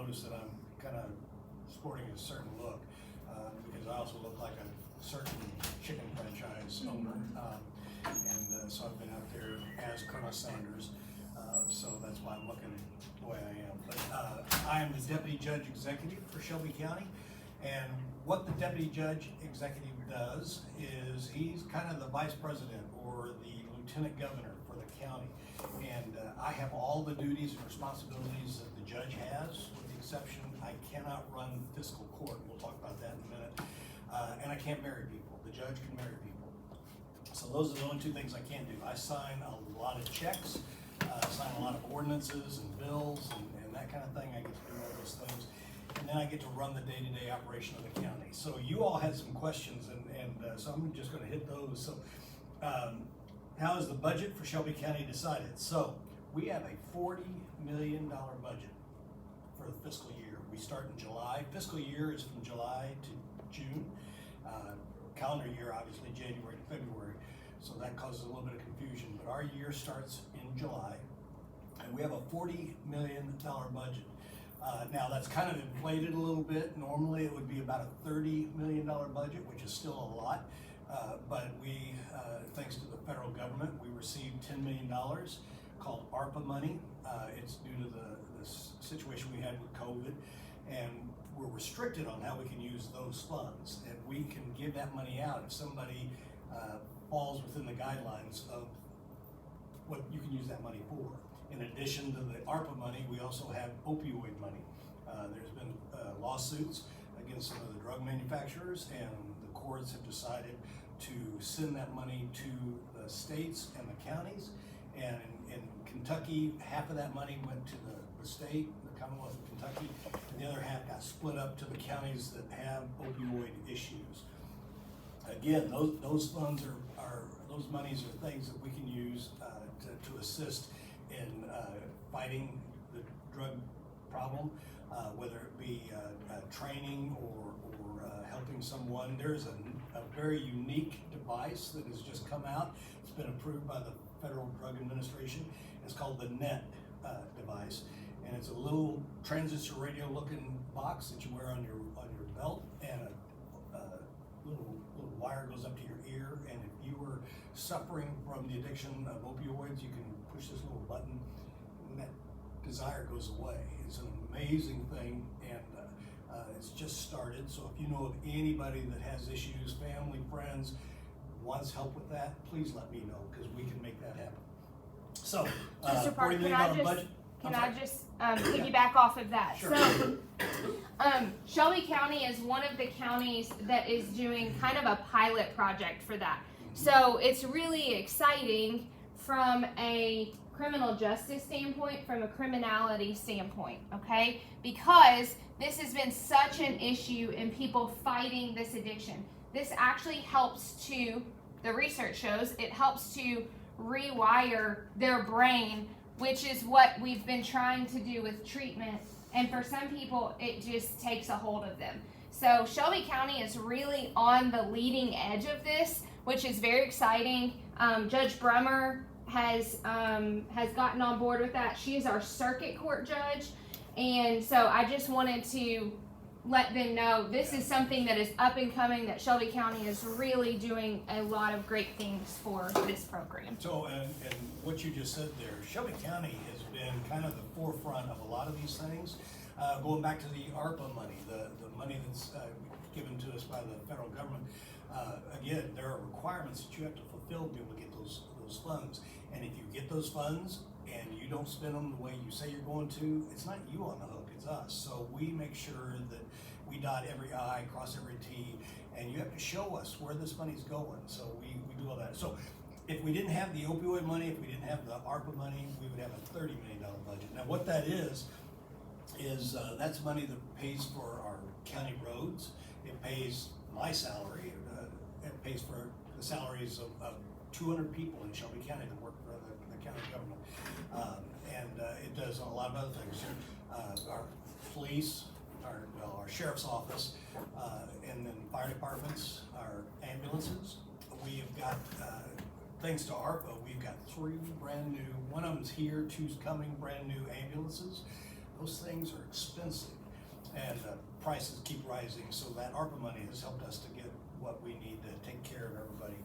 notice that I'm kind of sporting a certain look, because I also look like a certain chicken franchise owner. So I've been out there as Colonel Sanders, so that's why I'm looking the way I am. But I am the Deputy Judge Executive for Shelby County, and what the Deputy Judge Executive does is he's kind of the Vice President or the Lieutenant Governor for the county. And I have all the duties and responsibilities that the judge has, with the exception I cannot run fiscal court. We'll talk about that in a minute. And I can't marry people. The judge can marry people. So those are the only two things I can't do. I sign a lot of checks, sign a lot of ordinances and bills and that kind of thing. I get to do all those things. And then I get to run the day-to-day operation of the county. So you all had some questions, and so I'm just going to hit those. So how is the budget for Shelby County decided? So we have a $40 million budget for the fiscal year. We start in July. Fiscal year is from July to June. Calendar year, obviously, January to February. So that causes a little bit of confusion. But our year starts in July, and we have a $40 million budget. Now that's kind of inflated a little bit. Normally it would be about a $30 million budget, which is still a lot. But we, thanks to the federal government, we received $10 million called ARPA money. It's due to the situation we had with COVID, and we're restricted on how we can use those funds. And we can give that money out if somebody falls within the guidelines of what you can use that money for. In addition to the ARPA money, we also have opioid money. There's been lawsuits against some of the drug manufacturers, and the courts have decided to send that money to the states and the counties. And in Kentucky, half of that money went to the state, the Commonwealth of Kentucky, and the other half got split up to the counties that have opioid issues. Again, those funds are those monies are things that we can use to assist in fighting the drug problem, whether it be training or helping someone. There's a very unique device that has just come out. It's been approved by the Federal Drug Administration. It's called the NET device, and it's a little transistor radio looking box that you wear on your belt, and a little wire goes up to your ear, and if you were suffering from the addiction of opioids, you can push this little button and that desire goes away. It's an amazing thing, and it's just started. So if you know of anybody that has issues, family, friends, wants help with that, please let me know, because we can make that happen. So, Mr. Park, $40 million budget. Can I just piggyback off of that? Sure. So, Shelby County is one of the counties that is doing kind of a pilot project for that. So it's really exciting from a criminal justice standpoint, from a criminality standpoint, okay? Because this has been such an issue in people fighting this addiction. This actually helps to, the research shows, it helps to rewire their brain, which is what we've been trying to do with treatment. And for some people, it just takes a hold of them. So Shelby County is really on the leading edge of this, which is very exciting. Judge Brummer has gotten on board with that. She is our circuit court judge. And so I just wanted to let them know this is something that is up and coming, that Shelby County is really doing a lot of great things for this program. So, and what you just said there, Shelby County has been kind of the forefront of a lot of these things. Going back to the ARPA money, the money that's given to us by the federal government, again, there are requirements that you have to fulfill to be able to get those funds. And if you get those funds and you don't spend them the way you say you're going to, it's not you on the hook, it's us. So we make sure that we dot every I, cross every T, and you have to show us where this money's going. So we do all that. So if we didn't have the opioid money, if we didn't have the ARPA money, we would have a $30 million budget. Now what that is that's money that pays for our county roads. It pays my salary. It pays for the salaries of 200 people in Shelby County that work for the county government. It does a lot of other things. Our police, our sheriff's office, and then fire departments, our ambulances. We have got, thanks to ARPA, we've got 3 brand new, one of them's here, 2's coming, brand new ambulances Those things are expensive, and prices keep rising, so that ARPA money has helped us to get what we need to take care of everybody.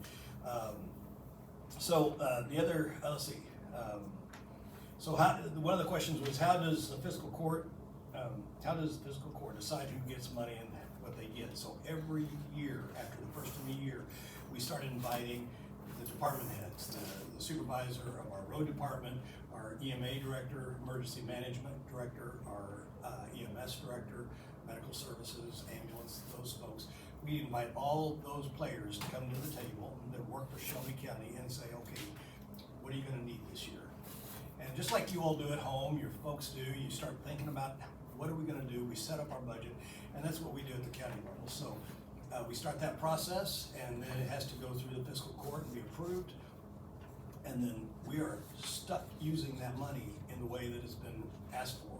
The other, let's see, so one of the questions was, how does the fiscal court decide who gets money and what they get? So every year, after the first of the year, we start inviting the department heads, the supervisor of our road department, our EMA director, emergency management director, our EMS director, medical services, ambulance, those folks. We invite all those players to come to the table that work for Shelby County and say, okay, what are you gonna need this year? And just like you all do at home, your folks do, you start thinking about what are we gonna do? We set up our budget, and that's what we do at the county level. So we start that process, and then it has to go through the fiscal court and be approved. And then we are stuck using that money in the way that it's been asked for.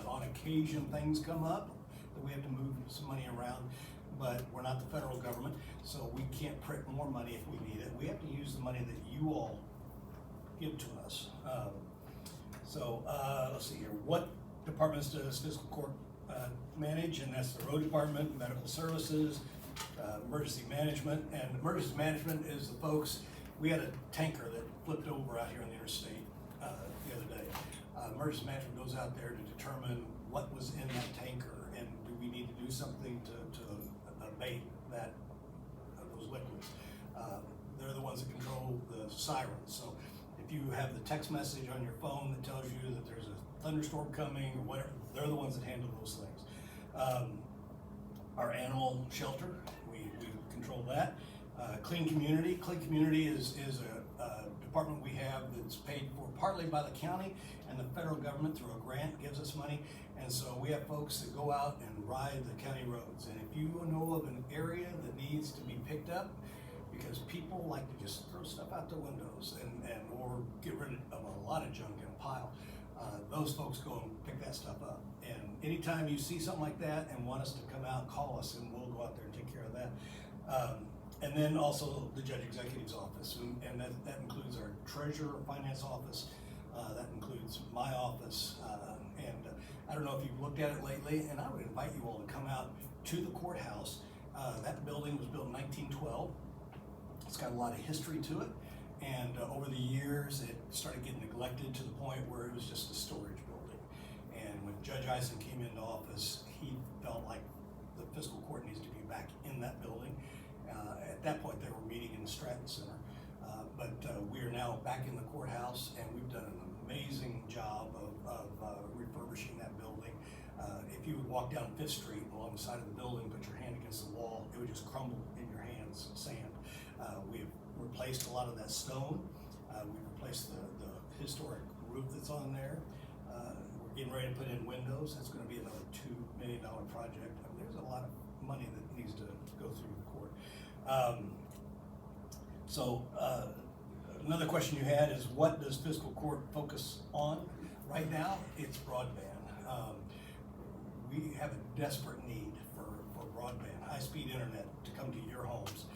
On occasion, things come up that we have to move some money around, but we're not the federal government, so we can't print more money if we need it. We have to use the money that you all give to us. Let's see here. What departments does fiscal court manage? And that's the road department, medical services, emergency management. And emergency management is the folks, we had a tanker that flipped over out here on the interstate the other day. Emergency management goes out there to determine what was in that tanker and do we need to do something to abate those liquids. They're the ones that control the sirens. So if you have the text message on your phone that tells you that there's a thunderstorm coming or whatever, they're the ones that handle those things. Our animal shelter, we control that. Clean Community is a department we have that's paid for partly by the county, and the federal government through a grant gives us money. And so we have folks that go out and ride the county roads. And if you know of an area that needs to be picked up, because people like to just throw stuff out their windows or get rid of a lot of junk in a pile, those folks go and pick that stuff up. And anytime you see something like that and want us to come out, call us and we'll go out there and take care of that. And then also the judge executive's office, and that includes our treasurer, finance office, that includes my office, and I don't know if you've looked at it lately, and I would invite you all to come out to the courthouse. That building was built in 1912. It's got a lot of history to it, and over the years it started getting neglected to the point where it was just a storage building. And when Judge Eisen came into office, he felt like the fiscal court needs to be back in that building. At that point, they were meeting in the Stratton Center, but we are now back in the courthouse, and we've done an amazing job of refurbishing that building. If you would walk down 5th Street along the side of the building, put your hand against the wall, it would just crumble in your hands, sand. We've replaced a lot of that stone. We've replaced the historic roof that's on there. We're getting ready to put in windows. That's going to be another $2 million project. I mean, there's a lot of money that needs to go through the court. Another question you had is, what does fiscal court focus on? Right now, it's broadband. We have a desperate need for broadband, high-speed internet to come to your homes.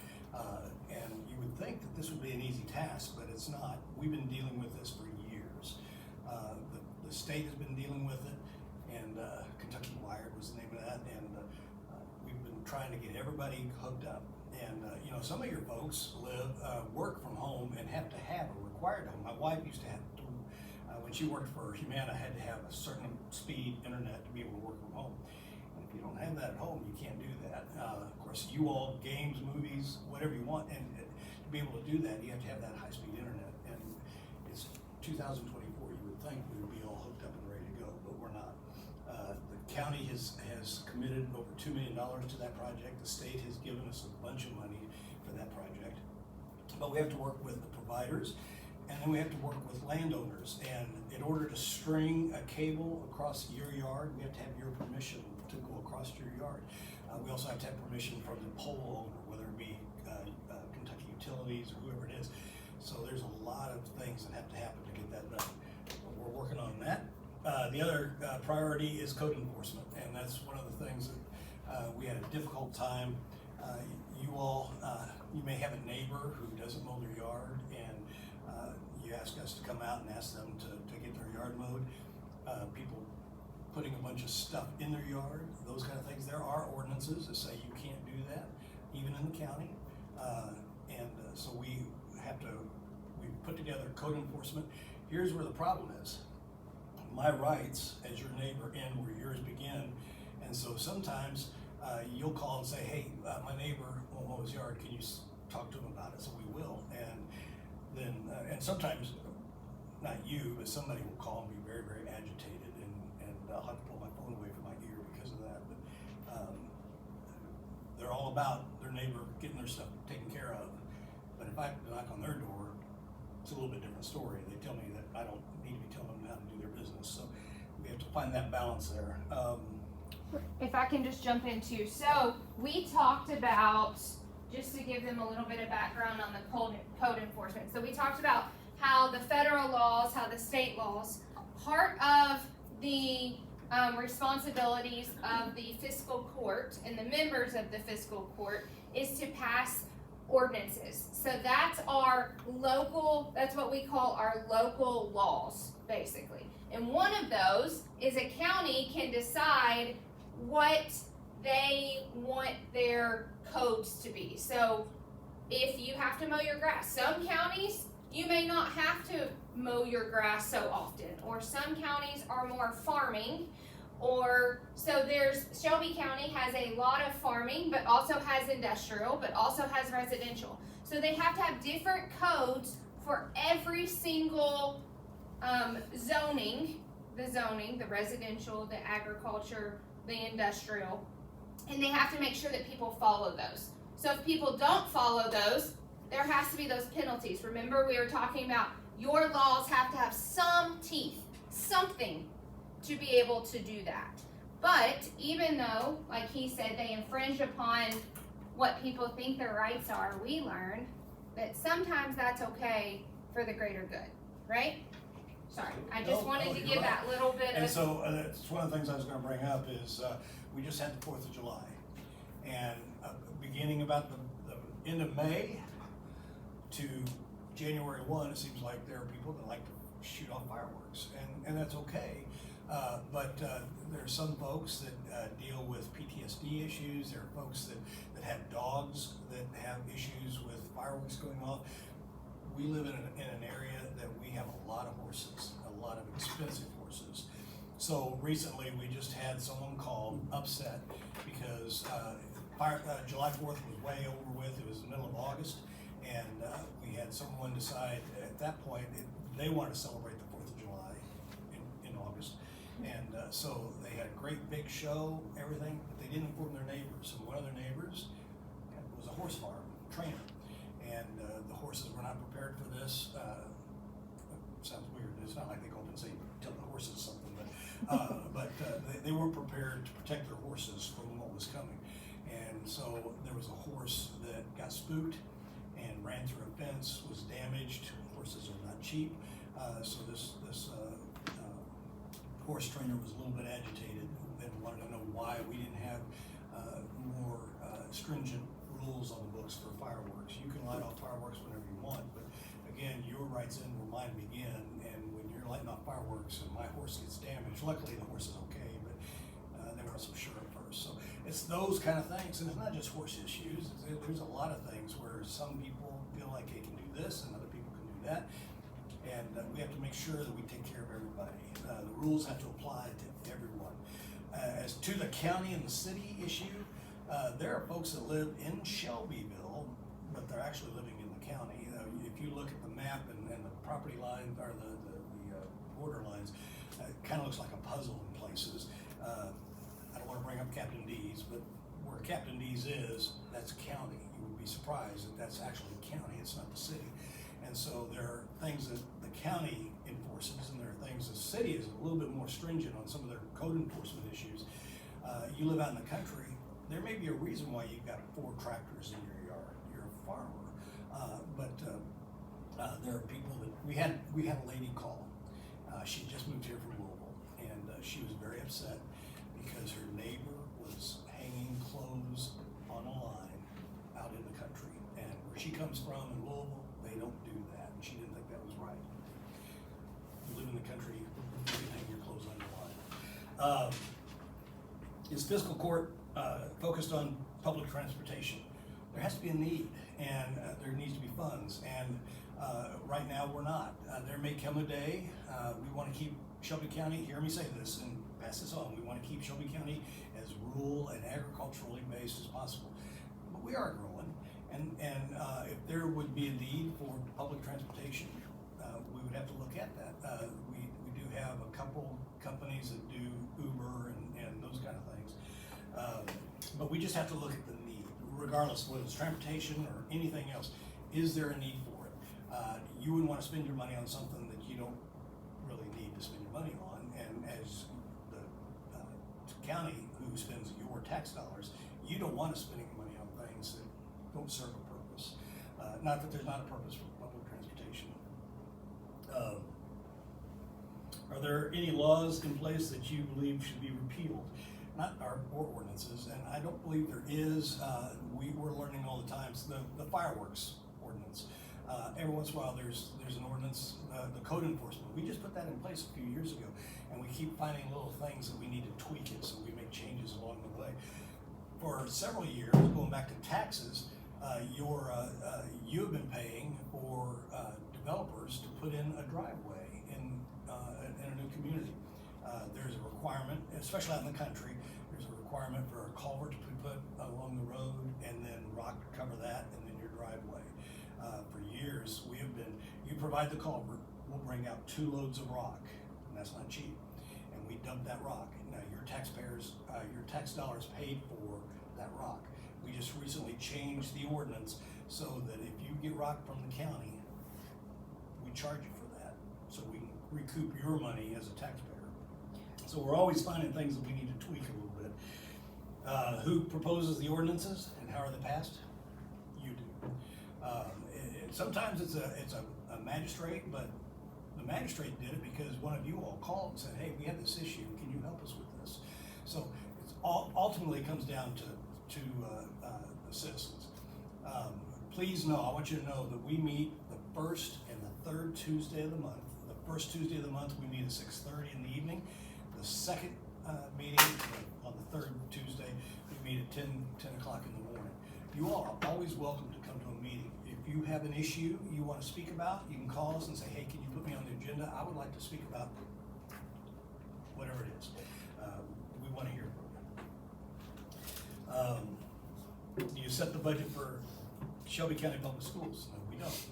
And you would think that this would be an easy task, but it's not. We've been dealing with this for years. The state has been dealing with it, and Kentucky Wired was the name of that, and we've been trying to get everybody hooked up. And some of your folks work from home and have to have a required home. My wife used to have to, when she worked for Humana, had to have a certain speed internet to be able to work from home. And if you don't have that at home, you can't do that. Of course, you all, games, movies, whatever you want, and to be able to do that, you have to have that high-speed internet. And it's 2024. You would think we would be all hooked up and ready to go, but we're not. The county has committed over $2 million to that project. The state has given us a bunch of money for that project. But we have to work with the providers, and then we have to work with landowners. And in order to string a cable across your yard, we have to have your permission to go across your yard. We also have to have permission from the pole owner, whether it be Kentucky Utilities or whoever it is. So there's a lot of things that have to happen to get that done. But we're working on that. The other priority is code enforcement, and that's one of the things that we had a difficult time. You may have a neighbor who doesn't mow their yard, and you ask us to come out and ask them to get their yard mowed. People putting a bunch of stuff in their yard, those kind of things. There are ordinances that say you can't do that, even in the county. So we put together code enforcement. Here's where the problem is. My rights as your neighbor end where yours begin. And so sometimes you'll call and say, hey, my neighbor won't mow his yard, can you talk to him about it? So we will. And then, and sometimes, not you, but somebody will call and be very, very agitated, and I'll have to pull my phone away from my ear because of that. But they're all about their neighbor getting their stuff taken care of. But if I knock on their door, it's a little bit different story. They tell me that I don't need to be telling them how to do their business. So we have to find that balance there. If I can just jump in too. So we talked about, just to give them a little bit of background on the code enforcement. So we talked about how the federal laws, how the state laws, part of the responsibilities of the fiscal court and the members of the fiscal court is to pass ordinances. So that's our local, that's what we call our local laws, basically. And one of those is a county can decide what they want their codes to be. So if you have to mow your grass, some counties, you may not have to mow your grass so often, or some counties are more farming, or so there's, Shelby County has a lot of farming, but also has industrial, but also has residential. So they have to have different codes for every single zoning, the residential, the agriculture, the industrial, and they have to make sure that people follow those. So if people don't follow those, there has to be those penalties. Remember, we were talking about your laws have to have some teeth, something to be able to do that. But even though, like he said, they infringe upon what people think their rights are, we learned that sometimes that's okay for the greater good, right? Sorry, I just wanted to give that little bit and of. So that's one of the things I was going to bring up is we just had the 4th of July, and beginning about the end of May to January 1, it seems like there are people that like to shoot off fireworks, and that's okay. But there are some folks that deal with PTSD issues. There are folks that have dogs that have issues with fireworks going off. We live in an area that we have a lot of horses, a lot of expensive horses. So recently we just had someone call upset because July 4th was way over with. It was the middle of August, and we had someone decide at that point they wanted to celebrate the 4th of July in August. And so they had a great big show, everything, but they didn't inform their neighbors. And one of their neighbors was a horse farm trainer. And the horses were not prepared for this. Sounds weird. It's not like they go up and say, tell the horses something, but they weren't prepared to protect their horses from what was coming. And so there was a horse that got spooked and ran through a fence, was damaged. Horses are not cheap. So this horse trainer was a little bit agitated and wanted to know why we didn't have more stringent rules on the books for fireworks. You can light off fireworks whenever you want, but again, your rights end where mine begin. And when you're lighting off fireworks and my horse gets damaged, luckily the horse is okay, but there was some sure at first. So it's those kind of things, and it's not just horse issues. There's a lot of things where some people feel like they can do this and other people can do that. And we have to make sure that we take care of everybody. The rules have to apply to everyone. As to the county and the city issue, there are folks that live in Shelbyville, but they're actually living in the county. If you look at the map and the property line or the border lines, it kind of looks like a puzzle in places. I don't want to bring up Captain D's, but where Captain D's is, that's county. You would be surprised that that's actually county. It's not the city. And so there are things that the county enforces, and there are things the city is a little bit more stringent on some of their code enforcement issues. You live out in the country, there may be a reason why you've got 4 tractors in your yard. You're a farmer, but there are people that we had a lady call. She just moved here from Louisville, and she was very upset because her neighbor was hanging clothes on a line out in the country, and where she comes from in Louisville, they don't do that, and she didn't think that was right. You live in the country, you can hang your clothes on the line. Is fiscal court focused on public transportation? There has to be a need, and there needs to be funds, and right now we're not. There may come a day, we want to keep Shelby County, hear me say this and pass this on, we want to keep Shelby County as rural and agriculturally based as possible. But we are growing, and if there would be a need for public transportation, we would have to look at that. We do have a couple companies that do Uber and those kind of things. But we just have to look at the need, regardless whether it's transportation or anything else. Is there a need for it? You wouldn't want to spend your money on something that you don't really need to spend your money on. And as the county who spends your tax dollars, you don't want to spend any money on things that don't serve a purpose. Not that there's not a purpose for public transportation. Are there any laws in place that you believe should be repealed? Not our ordinances, and I don't believe there is. We're learning all the time. So the fireworks ordinance. Every once in a while, there's an ordinance. The code enforcement. We just put that in place a few years ago, and we keep finding little things that we need to tweak it, so we make changes along the way. For several years, going back to taxes, you have been paying for developers to put in a driveway in a new community. There's a requirement, especially out in the country, there's a requirement for a culvert to be put along the road and then rock to cover that and then your driveway. For years, you provide the culvert, we'll bring out 2 loads of rock, and that's not cheap. And we dump that rock. Now your taxpayers, your tax dollars paid for that rock. We just recently changed the ordinance so that if you get rock from the county, we charge you for that, so we can recoup your money as a taxpayer. So we're always finding things that we need to tweak a little bit. Who proposes the ordinances and how are they passed? You do. Sometimes it's a magistrate, but the magistrate did it because one of you all called and said, hey, we have this issue, can you help us with this? So it's ultimately comes down to the citizens. Please know, I want you to know that we meet the first and the third Tuesday of the month. The first Tuesday of the month, we meet at 6:30 in the evening. The second meeting on the third Tuesday, we meet at 10 o'clock in the morning. You all are always welcome to come to a meeting. If you have an issue you want to speak about, you can call us and say, hey, can you put me on the agenda? I would like to speak about whatever it is. We want to hear from you. Do you set the budget for Shelby County Public Schools? No, we don't.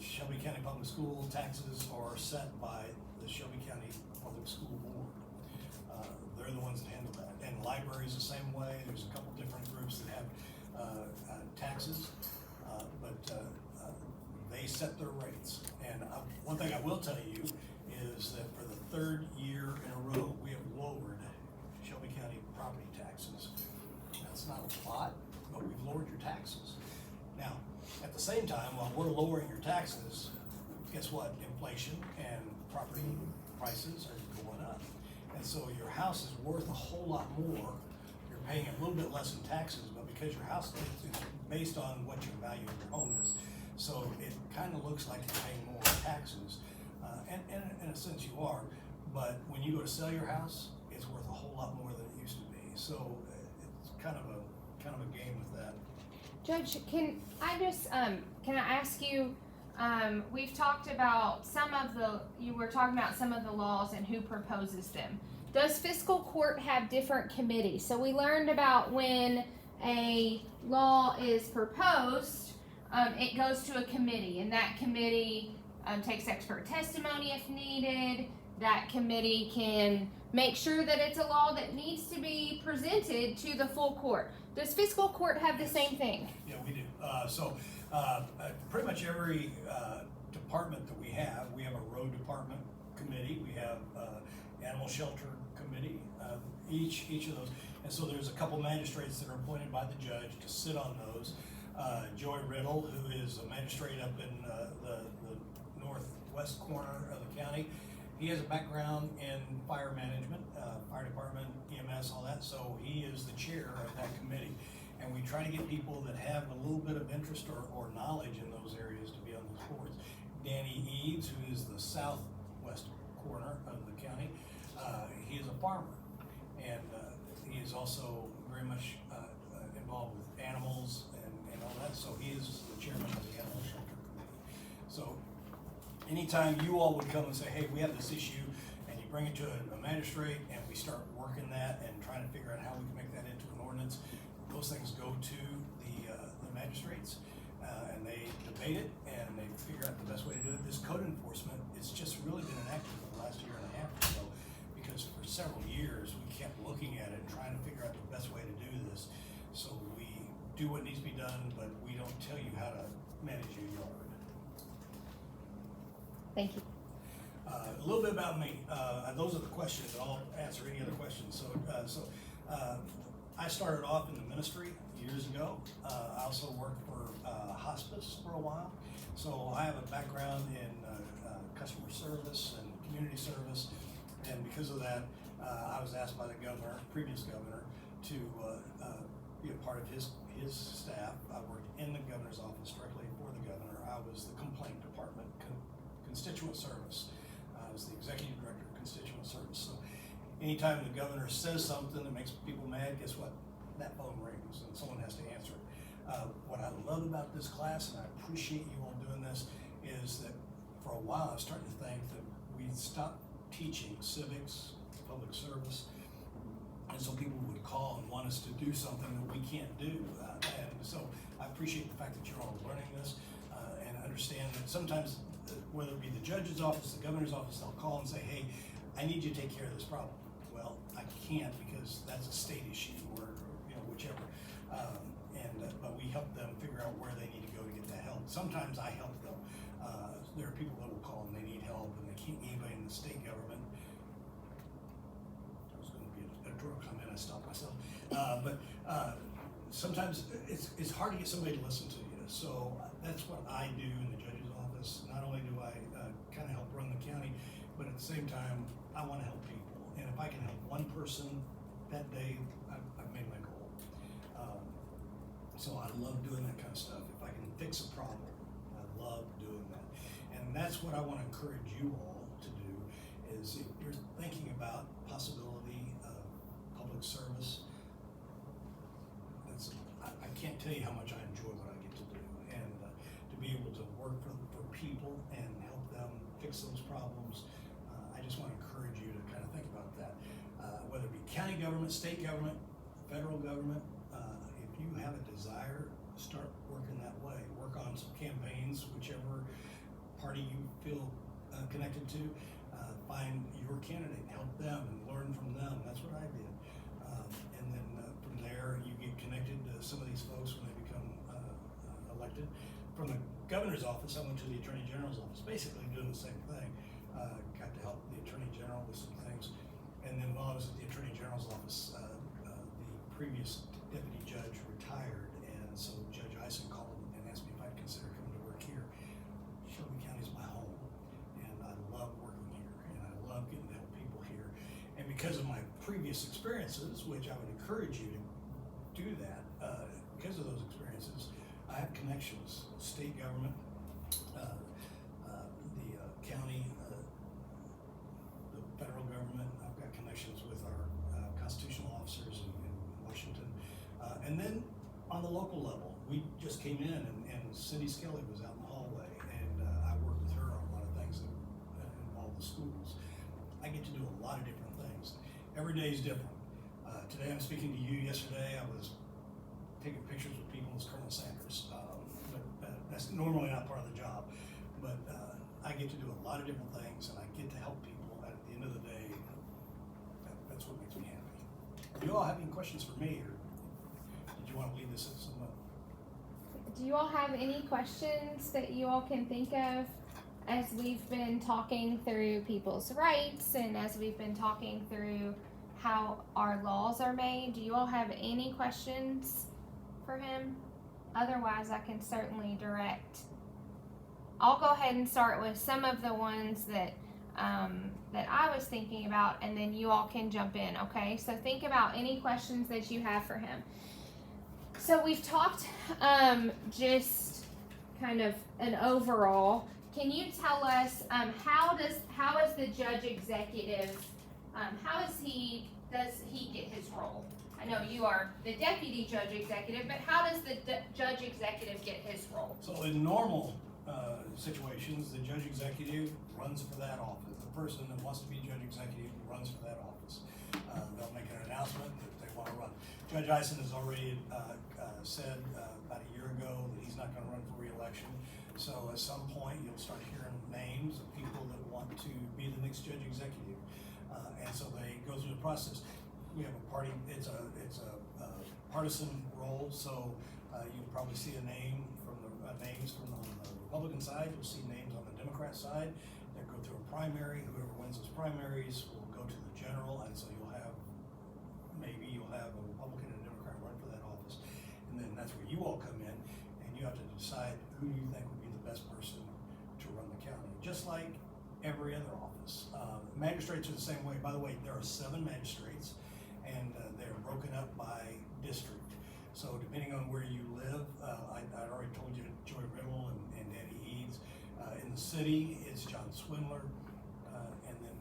Shelby County Public School taxes are set by the Shelby County Public School Board. They're the ones that handle that. And libraries the same way. There's a couple different groups that have taxes, but they set their rates. And one thing I will tell you is that for the 3rd year in a row, we have lowered Shelby County property taxes. That's not a lot, but we've lowered your taxes. Now, at the same time, while we're lowering your taxes, guess what? Inflation and property prices are going up. And so your house is worth a whole lot more. You're paying a little bit less in taxes, but because your house is based on what your value of your home is. So it kind of looks like you're paying more in taxes. And in a sense you are, but when you go to sell your house, it's worth a whole lot more than it used to be. So it's kind of a game with that. Judge, can I ask you, we've talked about you were talking about some of the laws and who proposes them. Does fiscal court have different committees? So we learned about when a law is proposed, it goes to a committee, and that committee takes expert testimony if needed. That committee can make sure that it's a law that needs to be presented to the full court. Does fiscal court have the same thing? Yeah, we do. Pretty much every department that we have a road department committee, we have animal shelter committee, each of those. And so there's a couple magistrates that are appointed by the judge to sit on those. Joey Riddle, who is a magistrate up in the northwest corner of the county, he has a background in fire management, fire department, EMS, all that, so he is the chair of that committee. And we try to get people that have a little bit of interest or knowledge in those areas to be on those boards. Danny Eads, who is the southwest corner of the county, he is a farmer. and he is also very much involved with animals and all that, so he is the chairman of the animal shelter committee. So anytime you all would come and say, hey, we have this issue, and you bring it to a magistrate, and we start working that and trying to figure out how we can make that into an ordinance, those things go to the magistrates, and they debate it, and they figure out the best way to do it. This code enforcement, it's just really been enacted for the last year and a half or so, because for several years, we kept looking at it and trying to figure out the best way to do this. So we do what needs to be done, but we don't tell you how to manage your yard. Thank you. A little bit about me. Those are the questions. I'll answer any other questions. I started off in the ministry years ago. I also worked for hospice for a while. So I have a background in customer service and community service. And because of that, I was asked by the governor, previous governor, to be a part of his staff. I worked in the governor's office directly for the governor. I was the complaint department, constituent service. I was the executive director of constituent service. So anytime the governor says something that makes people mad, guess what? That phone rings and someone has to answer it. What I love about this class, and I appreciate you all doing this, is that for a while I was starting to think that we'd stop teaching civics, public service, and so people would call and want us to do something that we can't do. And so I appreciate the fact that you're all learning this and understand that sometimes, whether it be the judge's office, the governor's office, they'll call and say, hey, I need you to take care of this problem. Well, I can't because that's a state issue or whichever. But we help them figure out where they need to go to get that help. Sometimes I help them. There are people that will call and they need help and they can't get anybody in the state government. That was going to be a drug comment, I stopped myself. But sometimes it's hard to get somebody to listen to you. So that's what I do in the judge's office. Not only do I kind of help run the county, but at the same time, I want to help people. And if I can help one person that day, I've made my goal. So I love doing that kind of stuff. If I can fix a problem, I love doing that. And that's what I want to encourage you all to do, is if you're thinking about possibility of public service, I can't tell you how much I enjoy what I get to do. And to be able to work for people and help them fix those problems, I just want to encourage you to kind of think about that. Whether it be county government, state government, federal government, if you have a desire, start working that way. Work on some campaigns, whichever party you feel connected to. Find your candidate, help them, and learn from them. That's what I did. And then from there, you get connected to some of these folks when they become elected. From the governor's office, I went to the attorney general's office, basically doing the same thing. Got to help the attorney general with some things. And then while I was at the attorney general's office, the previous deputy judge retired, and so Judge Eisen called and asked me if I'd consider coming to work here. Shelby County is my home, and I love working here, and I love getting to help people here. And because of my previous experiences, which I would encourage you to do that, because of those experiences, I have connections, state government, the county, the federal government. I've got connections with our constitutional officers in Washington. And then on the local level, we just came in and Cindy Skelly was out in the hallway, and I worked with her on a lot of things that involve the schools. I get to do a lot of different things. Every day is different. Today I'm speaking to you. Yesterday I was taking pictures with people as Colonel Sanders. But that's normally not part of the job. But I get to do a lot of different things, and I get to help people. At the end of the day, that's what makes me happy. Do you all have any questions for me, or did you want to leave this as somewhat? Do you all have any questions that you all can think of as we've been talking through people's rights and as we've been talking through how our laws are made? Do you all have any questions for him? Otherwise, I can certainly direct. I'll go ahead and start with some of the ones that I was thinking about, and then you all can jump in, okay? So think about any questions that you have for him. So we've talked just kind of an overall. Can you tell us how is the judge executive, how is he does he get his role? I know you are the deputy judge executive, but how does the judge executive get his role? So in normal situations, the judge executive runs for that office. The person that wants to be judge executive runs for that office. They'll make an announcement that they want to run. Judge Eisen has already said about a year ago that he's not going to run for re-election. So at some point, you'll start hearing names of people that want to be the next judge executive. And so they go through the process. We have a party, it's a partisan role, so you'll probably see names from on the Republican side, you'll see names on the Democrat side. They go through a primary, whoever wins those primaries will go to the general, and so maybe you'll have a Republican and a Democrat run for that office. And then that's where you all come in, and you have to decide who you think would be the best person to run the county, just like every other office. Magistrates are the same way. By the way, there are 7 magistrates, and they're broken up by district. So depending on where you live, I already told you Joy Riddle and Danny Eads. In the city, it's John Swindler, and then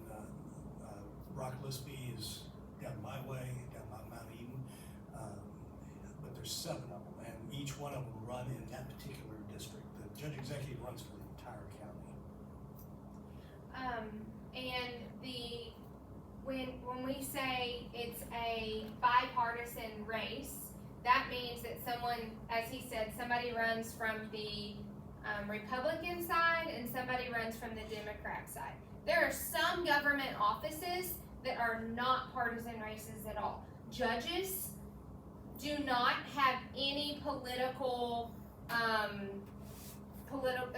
Brock Lispy is down my way, down by Mount Eden. But there's 7 of them, and each one of them run in that particular district. The judge executive runs for the entire county. And when we say it's a bipartisan race, that means that someone, as he said, somebody runs from the Republican side and somebody runs from the Democrat side. There are some government offices that are not partisan races at all. Judges do not have any political,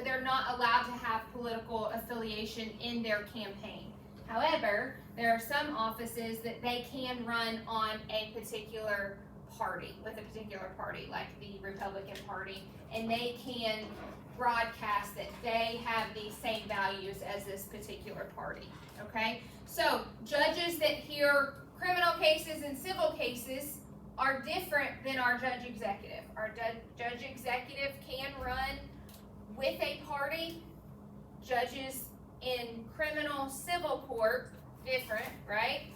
they're not allowed to have political affiliation in their campaign. However, there are some offices that they can run on a particular party, with a particular party, like the Republican Party, and they can broadcast that they have the same values as this particular party, okay? So, judges that hear criminal cases and civil cases are different than our judge executive. Our judge executive can run with a party. Judges in criminal civil court, different, right?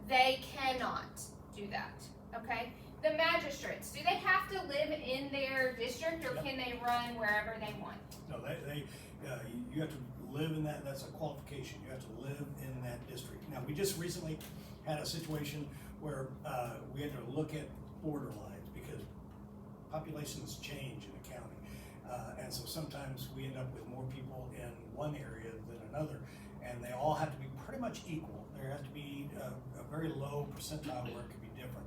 They cannot do that, okay? The magistrates, do they have to live in their district, or can they run wherever they want? No, you have to live in that, that's a qualification, you have to live in that district. Now, we just recently had a situation where we had to look at border lines because populations change in a county. And so sometimes we end up with more people in one area than another, and they all have to be pretty much equal. There has to be a very low percentile where it could be different.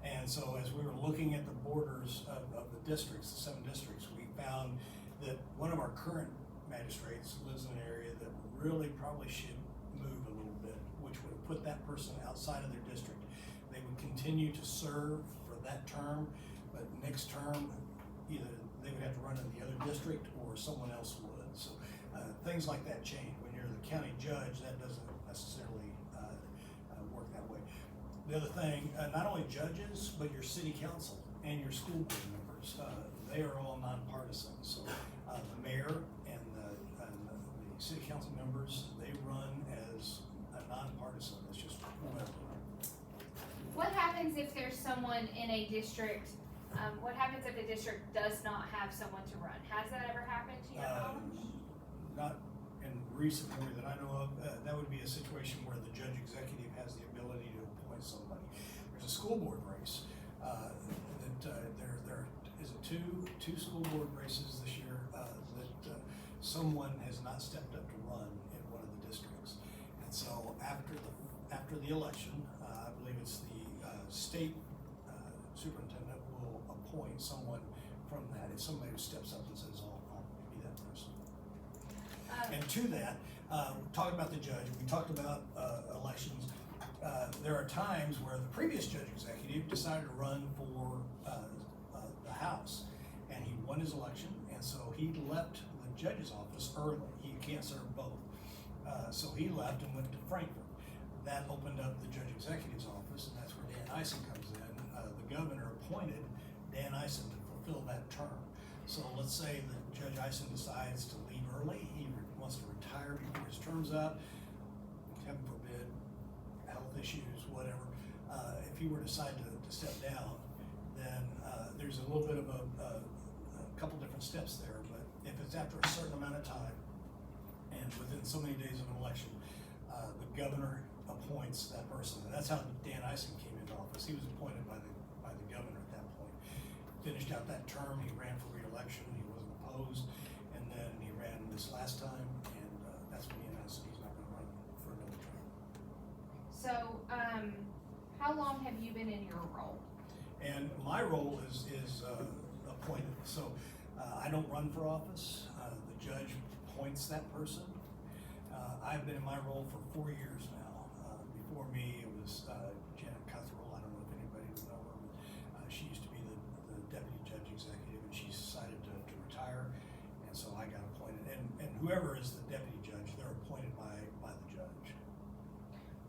And so as we were looking at the borders of the districts, the 7 districts, we found that one of our current magistrates lives in an area that really probably should move a little bit, which would have put that person outside of their district. They would continue to serve for that term, but next term, either they would have to run in the other district or someone else would. So things like that change. When you're the county judge, that doesn't necessarily work that way. The other thing, not only judges, but your city council and your school board members, they are all nonpartisan. So the mayor and the city council members, they run as a nonpartisan. It's just whoever. What happens if there's someone in a district, what happens if a district does not have someone to run? Has that ever happened to your knowledge? Not in recent memory that I know of. That would be a situation where the judge executive has the ability to appoint somebody. There's a school board race there is two school board races this year that someone has not stepped up to run in one of the districts. And so after the election, I believe it's the state superintendent will appoint someone from that. If somebody who steps up and says, I'll be that person. And to that, talking about the judge, we talked about elections. There are times where the previous judge executive decided to run for the House, and he won his election, and so he left the judge's office early. He can't serve both. So he left and went to Frankfurt. That opened up the judge executive's office, and that's where Dan Eisen comes in. The governor appointed Dan Eisen to fulfill that term. So let's say that Judge Eisen decides to leave early, he wants to retire before his term's up, heaven forbid, health issues, whatever, if he were to decide to step down, then there's a little bit of a couple different steps there. But if it's after a certain amount of time and within so many days of an election, the governor appoints that person. And that's how Dan Ison came into office. He was appointed by the governor at that point. Finished out that term, he ran for re-election, he wasn't opposed, and then he ran this last time, and that's when he announced that he's not gonna run for another term. So, how long have you been in your role? And my role is appointed, so I don't run for office, the judge appoints that person. I've been in my role for 4 years now. Before me, it was Janet Cuthrell. I don't know if anybody would know her, but she used to be the deputy judge executive, and she decided to retire, and so I got appointed. And whoever is the deputy judge, they're appointed by the judge.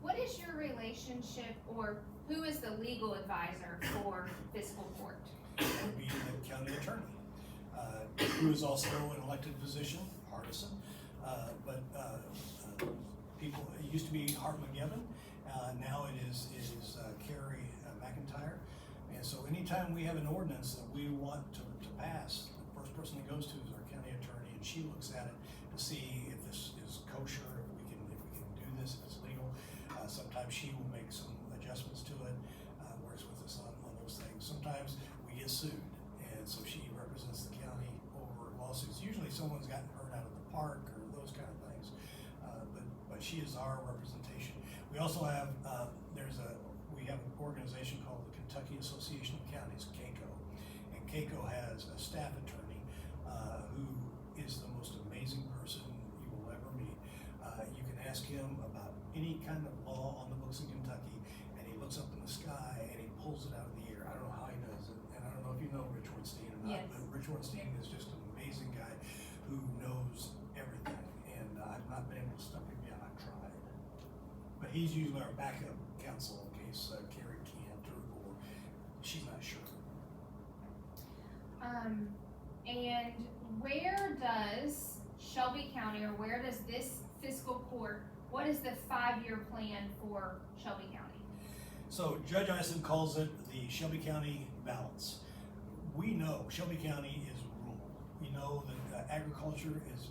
What is your relationship, or who is the legal advisor for fiscal court? That would be the county attorney, who is also an elected position, partisan. But people, it used to be Hart McGibbon, now it is Carrie McIntyre. And so anytime we have an ordinance that we want to pass, the first person it goes to is our county attorney, and she looks at it to see if this is kosher, if we can do this, if it's legal. Sometimes she will make some adjustments to it, works with us on those things. Sometimes we get sued, and so she represents the county over lawsuits. Usually someone's gotten hurt out of the park or those kind of things, but she is our representation. We also have, we have an organization called the Kentucky Association of Counties, KACO, and KACO has a staff attorney who is the most amazing person you will ever meet. You can ask him about any kind of law on the books in Kentucky, and he looks up in the sky and he pulls it out of the air. I don't know how he does it, and I don't know if you know Rich Ornstein or not, Yes. but Rich Ornstein is just an amazing guy who knows everything, and I've not been able to stump him yet. I've tried, but he's usually our backup counsel in case Carrie can't or she's not sure. And where does Shelby County, or where does this fiscal court, what is the 5-year plan for Shelby County? So Judge Ison calls it the Shelby County balance. We know Shelby County is rural. We know that agriculture is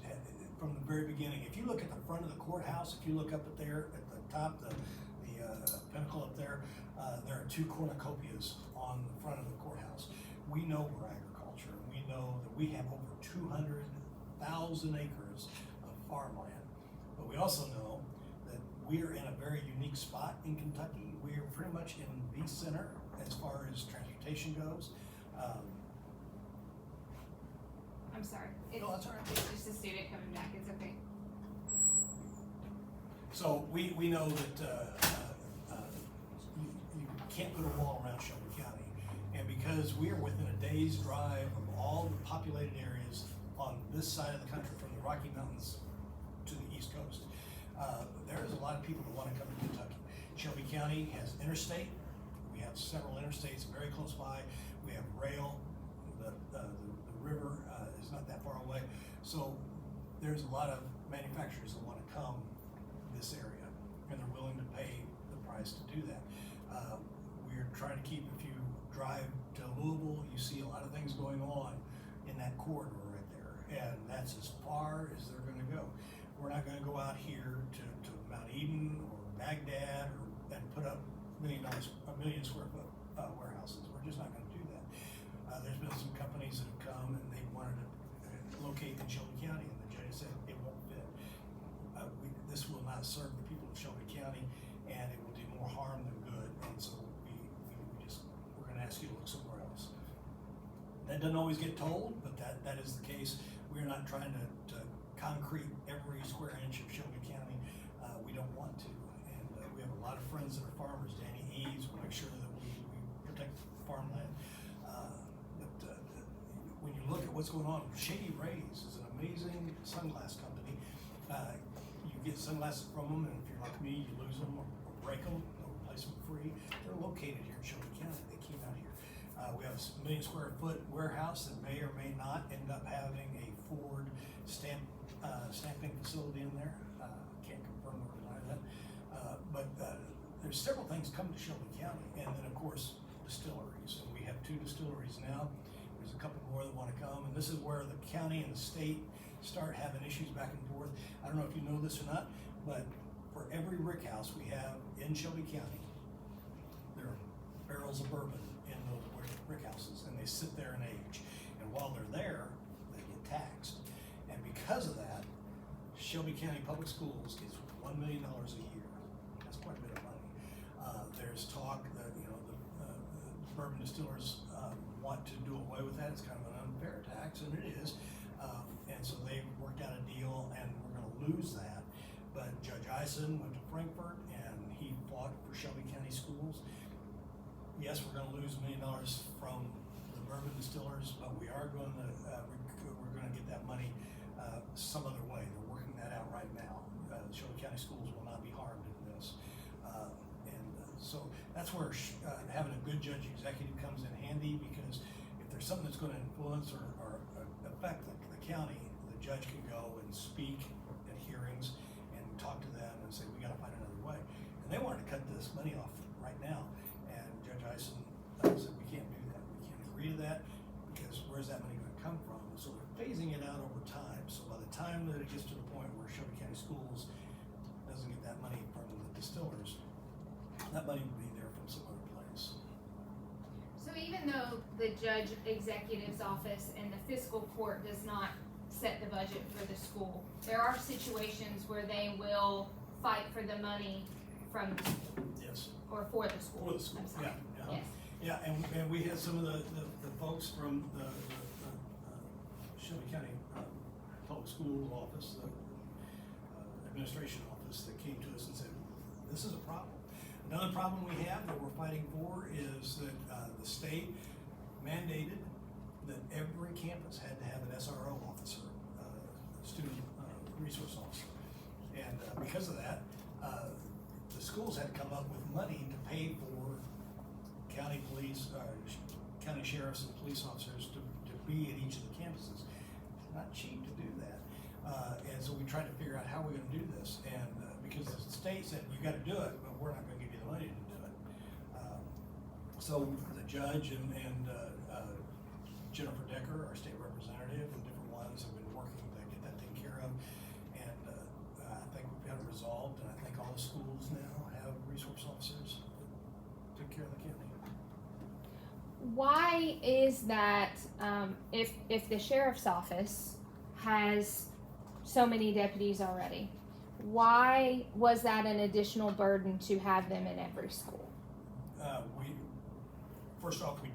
from the very beginning. If you look at the front of the courthouse, if you look up at there at the top, the pinnacle up there, there are 2 cornucopias on the front of the courthouse. We know we're agriculture. We know that we have over 200,000 acres of farmland. But we also know that we're in a very unique spot in Kentucky. We're pretty much in the center as far as transportation goes. I'm sorry. No, that's all right. It's just a student coming back. It's okay. So we know that you can't put a wall around Shelby County. And because we are within a day's drive of all the populated areas on this side of the country, from the Rocky Mountains to the East Coast, there's a lot of people that want to come to Kentucky. Shelby County has interstate. We have several interstates very close by. We have rail. The river is not that far away. So there's a lot of manufacturers that want to come this area, and they're willing to pay the price to do that. We're trying to keep, if you drive to Louisville, you see a lot of things going on in that corridor right there, and that's as far as they're going to go. We're not going to go out here to Mount Eden or Baghdad and put up $1 million square foot warehouses. We're just not going to do that. There's been some companies that have come and they wanted to locate in Shelby County, and the judge said it won't fit. This will not serve the people of Shelby County, and it will do more harm than good. And so we're going to ask you to look somewhere else. That doesn't always get told, but that is the case. We're not trying to concrete every square inch of Shelby County. We don't want to, and we have a lot of friends that are farmers. Danny Eaves will make sure that we protect farmland. But when you look at what's going on, Shady Rays is an amazing sunglass company. You get sunglasses from them, and if you're like me, you lose them or break them, they'll replace them free. They're located here in Shelby County. They came out here. We have a $1 million square foot warehouse that may or may not end up having a Ford stamping facility in there. Can't confirm or deny that. But there's several things coming to Shelby County, and then of course distilleries, and we have 2 distilleries now. There's a couple more that want to come, and this is where the county and the state start having issues back and forth. I don't know if you know this or not, but for every rick house we have in Shelby County, there are barrels of bourbon in those rick houses, and they sit there and age. And while they're there, they get taxed. And because of that, Shelby County Public Schools gets $1 million a year. That's quite a bit of money. There's talk that, you know, the bourbon distillers want to do away with that. It's kind of an unfair tax, and it is. And so they've worked out a deal, and we're going to lose that. But Judge Eisen went to Frankfurt, and he fought for Shelby County schools. Yes, we're going to lose $1 million from the bourbon distillers, but we are going to we're going to get that money some other way. They're working that out right now. Shelby County schools will not be harmed in this, so that's where having a good judge executive comes in handy, because if there's something that's going to influence or affect the county, the judge can go and speak at hearings and talk to them and say, we got to find another way. And they wanted to cut this money off right now, and Judge Eisen said, we can't do that. We can't agree to that, because where's that money going to come from? So we're phasing it out over time. So by the time that it gets to the point where Shelby County Schools doesn't get that money from the distillers, that money will be there from some other place. So even though the judge executive's office and the fiscal court does not set the budget for the school, there are situations where they will fight for the money from the school. Yes. Or for the school. For the school, I'm sorry. yeah. Yes. Yeah, and we had some of the folks from the Shelby County Public School Office, the administration office, that came to us and said, this is a problem. Another problem we have that we're fighting for is that the state mandated that every campus had to have an SRO officer, student resource officer. And because of that, the schools had to come up with money to pay for county police, county sheriffs and police officers to be at each of the campuses. It's not cheap to do that. And so we tried to figure out how we're going to do this. And because the state said, you got to do it, but we're not going to give you the money to do it. So the judge and Jennifer Decker, our state representative, and different ones have been working to get that taken care of. And I think we've got it resolved, and I think all the schools now have resource officers that take care of the county. Why is that, if the sheriff's office has so many deputies already, why was that an additional burden to have them in every school? First off, the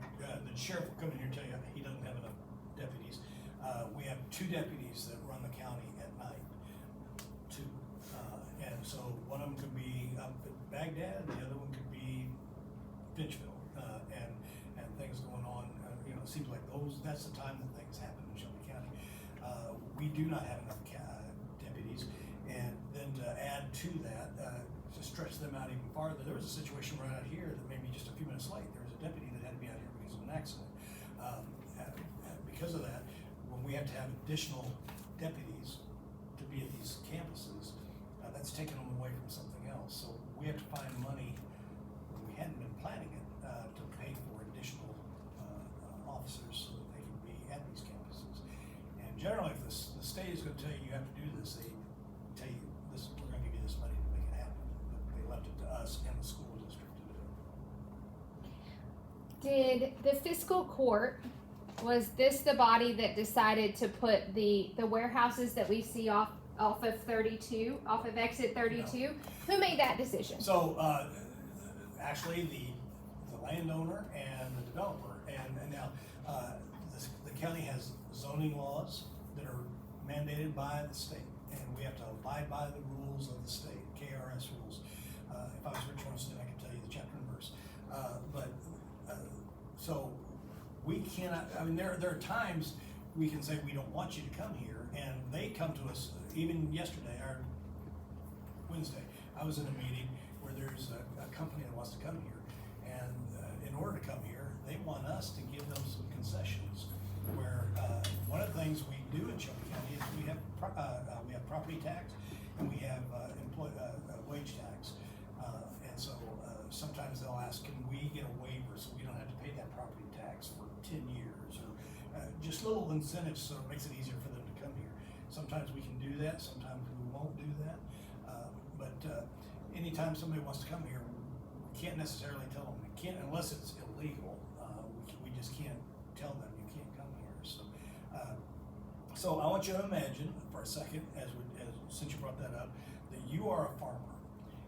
sheriff will come in here and tell you he doesn't have enough deputies. We have 2 deputies that run the county at night, 2. And so one of them could be up at Baghdad, the other one could be Finchville, and things going on. It seems like that's the time that things happen in Shelby County. We do not have enough deputies, and then to add to that, to stretch them out even farther, there was a situation right out here that maybe just a few minutes late. There was a deputy that had to be out here because of an accident. Because of that, when we have to have additional deputies to be at these campuses, that's taking them away from something else. So we have to find money, when we hadn't been planning it, to pay for additional officers so that they can be at these campuses. And generally, if the state is going to tell you you have to do this, they tell you, we're going to give you this money to make it happen. But they left it to us and the school district to do. Did the fiscal court, was this the body that decided to put the warehouses that we see off of exit 32? Who made that decision? So, actually, the landowner and the developer, and now, the county has zoning laws that are mandated by the state, and we have to abide by the rules of the state, KRS rules. If I was Rich Winston, I could tell you the chapter and verse. So we cannot, there are times we can say we don't want you to come here, and they come to us. Even yesterday, Wednesday, I was in a meeting where there's a company that wants to come here, and in order to come here, they want us to give them some concessions. Where one of the things we do in Shelby County is we have property tax, and we have wage tax, and so, sometimes they'll ask, can we get a waiver so we don't have to pay that property tax for 10 years? Or just little incentives so it makes it easier for them to come here. Sometimes we can do that, sometimes we won't do that. But anytime somebody wants to come here, we can't necessarily tell them they can't, unless it's illegal. We just can't tell them you can't come here. So I want you to imagine for a second, since you brought that up, that you are a farmer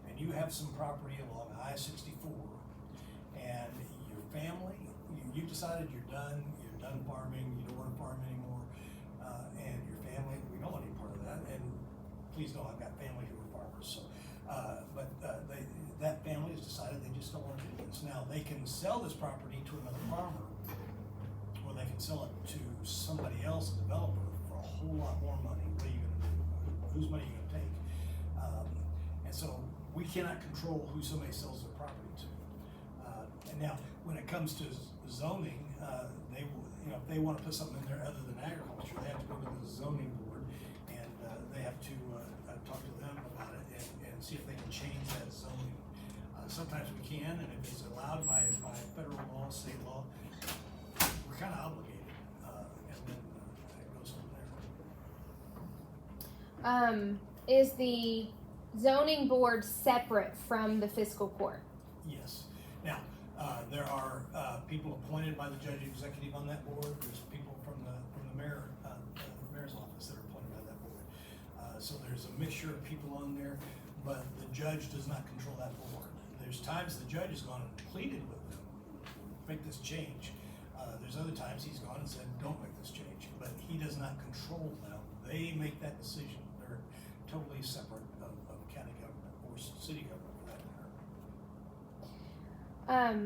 and you have some property along I-64, and your family, you've decided you're done farming, you don't want to farm anymore, and your family, we don't want any part of that, and please know I've got family who are farmers, so, that family has decided they just don't want to do this. Now, they can sell this property to another farmer, or they can sell it to somebody else, a developer, for a whole lot more money. What are you gonna do? Whose money are you gonna take? And so we cannot control who somebody sells their property to. And now, when it comes to zoning, they will, if they want to put something in there other than agriculture, they have to go to the zoning board, and they have to talk to them about it and see if they can change that zoning. Sometimes we can, and if it's allowed by federal law, state law, we're kind of obligated, and then it goes from there. Is the zoning board separate from the fiscal court? Yes. Now, there are people appointed by the judge executive on that board. There's people from the mayor, mayor's office that are appointed by that board. So there's a mixture of people on there, but the judge does not control that board. There's times the judge has gone and pleaded with them, make this change. There's other times he's gone and said, don't make this change, but he does not control them. They make that decision. They're totally separate of county government or city government for that matter.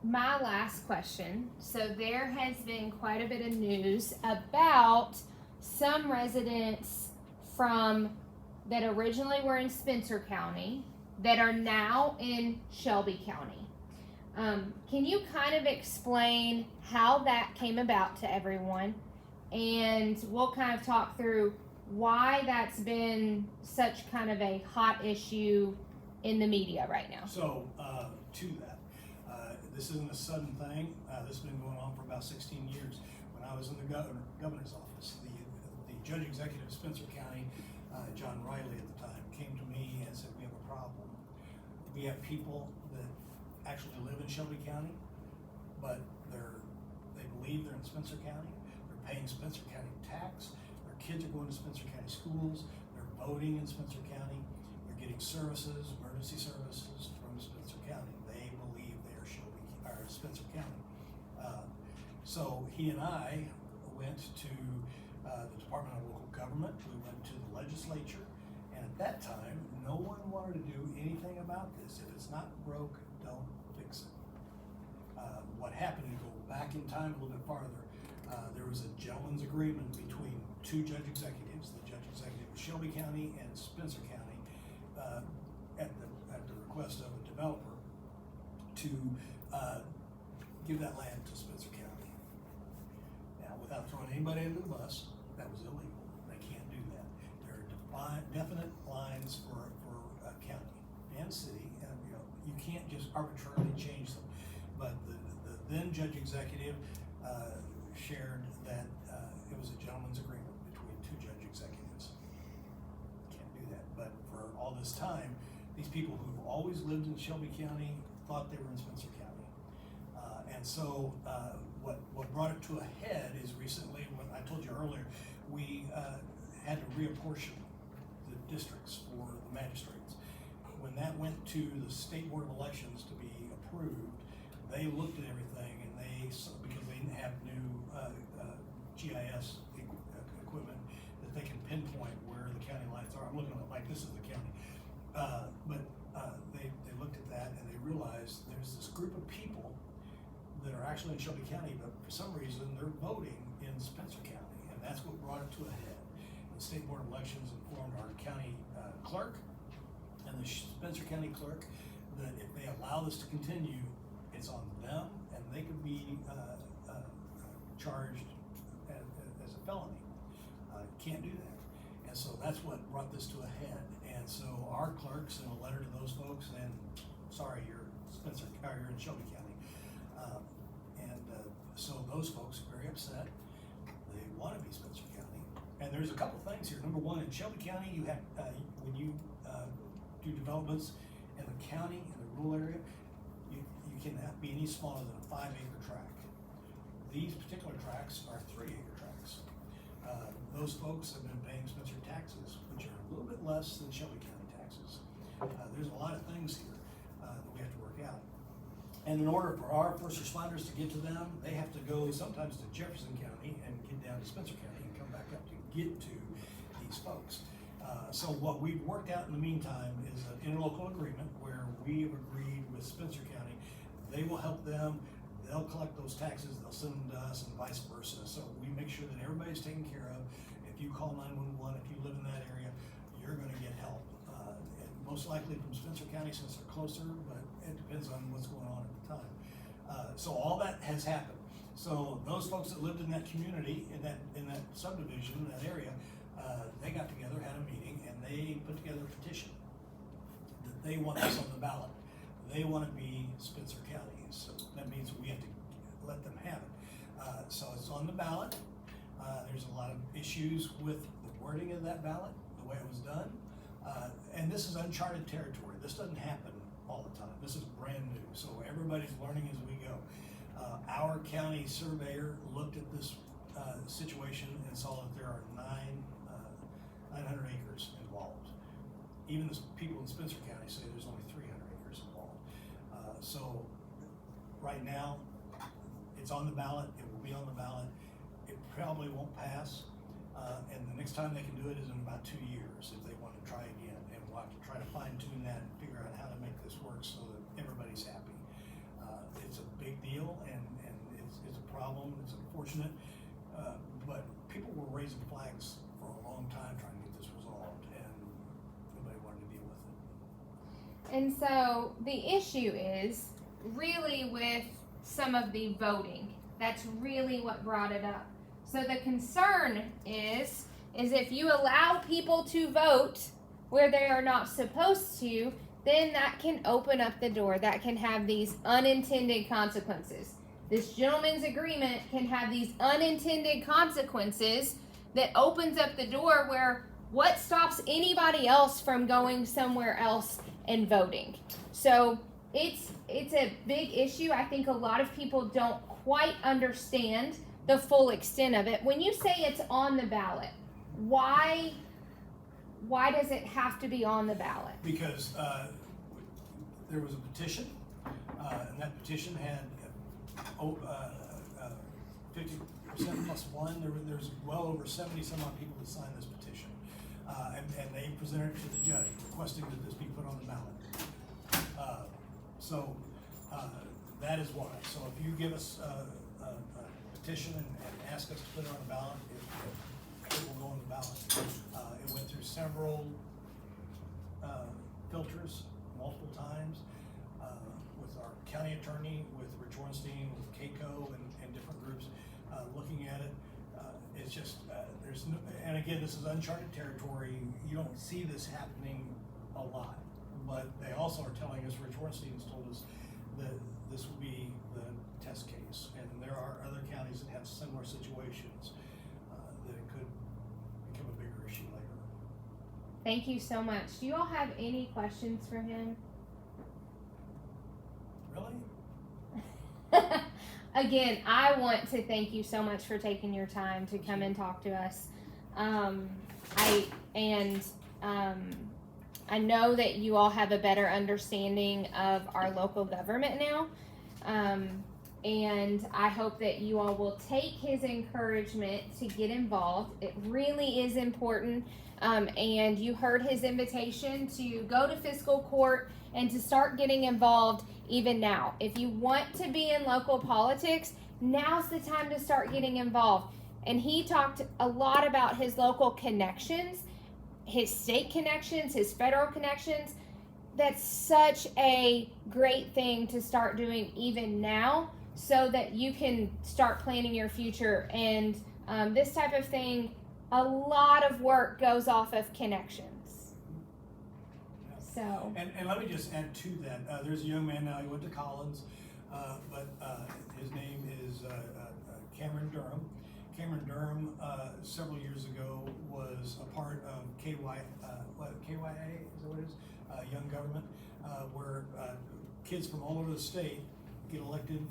My last question. So there has been quite a bit of news about some residents that originally were in Spencer County that are now in Shelby County. Can you kind of explain how that came about to everyone? And we'll kind of talk through why that's been such kind of a hot issue in the media right now. So, to that, this isn't a sudden thing. This has been going on for about 16 years. When I was in the governor's office, the judge executive of Spencer County, John Riley at the time, came to me and said, we have a problem. We have people that actually live in Shelby County, but they believe they're in Spencer County. They're paying Spencer County tax. Their kids are going to Spencer County schools. They're voting in Spencer County. They're getting services, emergency services from Spencer County. They believe they are Spencer County. So he and I went to the Department of Local Government. We went to the legislature, and at that time, no one wanted to do anything about this. If it's not broke, don't fix it. What happened, to go back in time a little bit farther, there was a gentleman's agreement between two judge executives, the judge executive of Shelby County and Spencer County, at the request of a developer, to give that land to Spencer County. Now, without throwing anybody under the bus, that was illegal. They can't do that. There are definite lines for county and city, and you can't just arbitrarily change them. But the then judge executive shared that it was a gentleman's agreement between two judge executives. Can't do that. But for all this time, these people who've always lived in Shelby County thought they were in Spencer County. And so what brought it to a head is recently, when I told you earlier, we had to reapportion the districts for the magistrates. When that went to the State Board of Elections to be approved, they looked at everything, and because they didn't have new GIS equipment that they can pinpoint where the county lines are. I'm looking at it like this is the county. But they looked at that, and they realized there's this group of people that are actually in Shelby County, but for some reason they're voting in Spencer County, and that's what brought it to a head. The State Board of Elections informed our county clerk and the Spencer County clerk that if they allow this to continue, it's on them, and they could be charged as a felony. Can't do that. And so that's what brought this to a head. And so our clerk sent a letter to those folks, and sorry, you're you're in Shelby County. So those folks are very upset. They want to be Spencer County. And there's a couple things here. Number one, in Shelby County, you have, when you do developments in the county, in the rural area, you cannot be any smaller than a 5-acre tract. These particular tracts are 3-acre tracts. Those folks have been paying Spencer taxes, which are a little bit less than Shelby County taxes. There's a lot of things here that we have to work out. And in order for our first responders to get to them, they have to go sometimes to Jefferson County and get down to Spencer County and come back up to get to these folks. So what we've worked out in the meantime is an interlocal agreement where we have agreed with Spencer County. They will help them, they'll collect those taxes, they'll send them to us and vice versa. So we make sure that everybody's taken care of. If you call 911, if you live in that area, you're gonna get help. And most likely from Spencer County since they're closer, but it depends on what's going on at the time. So all that has happened. So those folks that lived in that community, in that subdivision, in that area, they got together, had a meeting, and they put together a petition that they want this on the ballot. They want to be Spencer County, so that means we have to let them have it. So it's on the ballot. There's a lot of issues with the wording of that ballot, the way it was done. And this is uncharted territory. This doesn't happen all the time. This is brand new, so everybody's learning as we go. Our county surveyor looked at this situation and saw that there are 900 acres involved. Even the people in Spencer County say there's only 300 acres involved. So right now, it's on the ballot. It will be on the ballot. It probably won't pass. And the next time they can do it is in about 2 years if they want to try again. And we'll have to try to fine tune that and figure out how to make this work so that everybody's happy. It's a big deal and it's a problem. It's unfortunate. But people were raising flags for a long time trying to get this resolved and nobody wanted to deal with it. And so the issue is really with some of the voting. That's really what brought it up. So the concern is if you allow people to vote where they are not supposed to, then that can open up the door. That can have these unintended consequences. This gentleman's agreement can have these unintended consequences that opens up the door where what stops anybody else from going somewhere else and voting? So it's a big issue. I think a lot of people don't quite understand the full extent of it. When you say it's on the ballot, why does it have to be on the ballot? Because there was a petition, and that petition had 50% plus one. There's well over 70 some odd people that signed this petition, and they presented it to the judge requesting that this be put on the ballot. So that is why. So if you give us a petition and ask us to put it on the ballot, it will go on the ballot. It went through several filters multiple times with our county attorney, with Rich Ornstein, with KACO, and different groups looking at it. It's just there's no, and again, this is uncharted territory. You don't see this happening a lot, but they also are telling us, Rich Ornstein has told us that this will be the test case, and there are other counties that have similar situations that it could become a bigger issue later. Thank you so much. Do you all have any questions for him? Really? Again, I want to thank you so much for taking your time to come and talk to us. I know that you all have a better understanding of our local government now. And I hope that you all will take his encouragement to get involved. It really is important. And you heard his invitation to go to fiscal court and to start getting involved even now. If you want to be in local politics, now's the time to start getting involved. And he talked a lot about his local connections, his state connections, his federal connections. That's such a great thing to start doing even now so that you can start planning your future. And this type of thing, a lot of work goes off of connections. So, And let me just add to that, there's a young man now, he went to Collins, but his name is Cameron Durham. Cameron Durham, several years ago, was a part of KYA, is that what it is? Young Government, where kids from all over the state get elected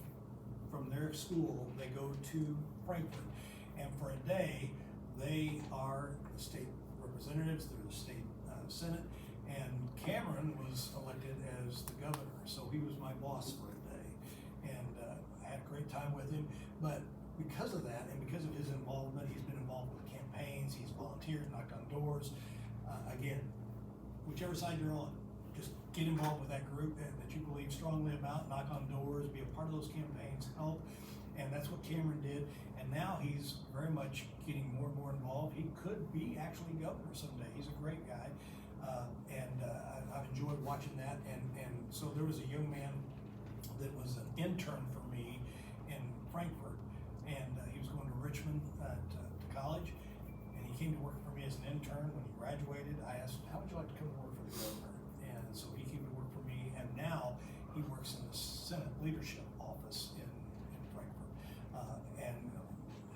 from their school, they go to Frankfurt. And for a day, they are the state representatives, they're the state senate, and Cameron was elected as the governor, so he was my boss for a day. And I had a great time with him, but because of that, and because of his involvement, he's been involved with campaigns, he's volunteered, knocked on doors. Again, whichever side you're on, just get involved with that group that you believe strongly about, knock on doors, be a part of those campaigns, help. And that's what Cameron did. And now he's very much getting more and more involved. He could be actually governor someday. He's a great guy. I've enjoyed watching that. And so there was a young man that was an intern for me in Frankfurt. And he was going to Richmond to college. And he came to work for me as an intern. When he graduated, I asked him, how would you like to come to work for the governor? And so he came to work for me. And now he works in the Senate leadership office in Frankfurt.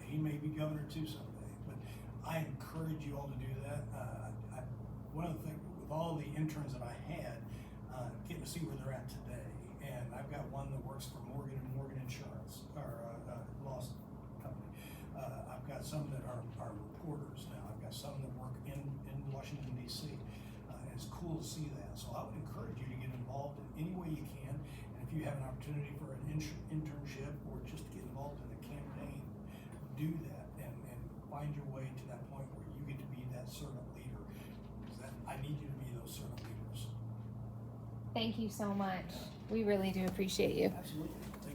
He may be governor too someday. But I encourage you all to do that. One of the things, with all the interns that I had, getting to see where they're at today. And I've got one that works for Morgan & Morgan Insurance, or law company. I've got some that are reporters now. I've got some that work in Washington, D.C. And it's cool to see that. So I would encourage you to get involved in any way you can. And if you have an opportunity for an internship or just to get involved in a campaign, do that and find your way to that point where you get to be that servant leader. Because I need you to be those servant leaders. thank you so much. We really do appreciate you. Absolutely.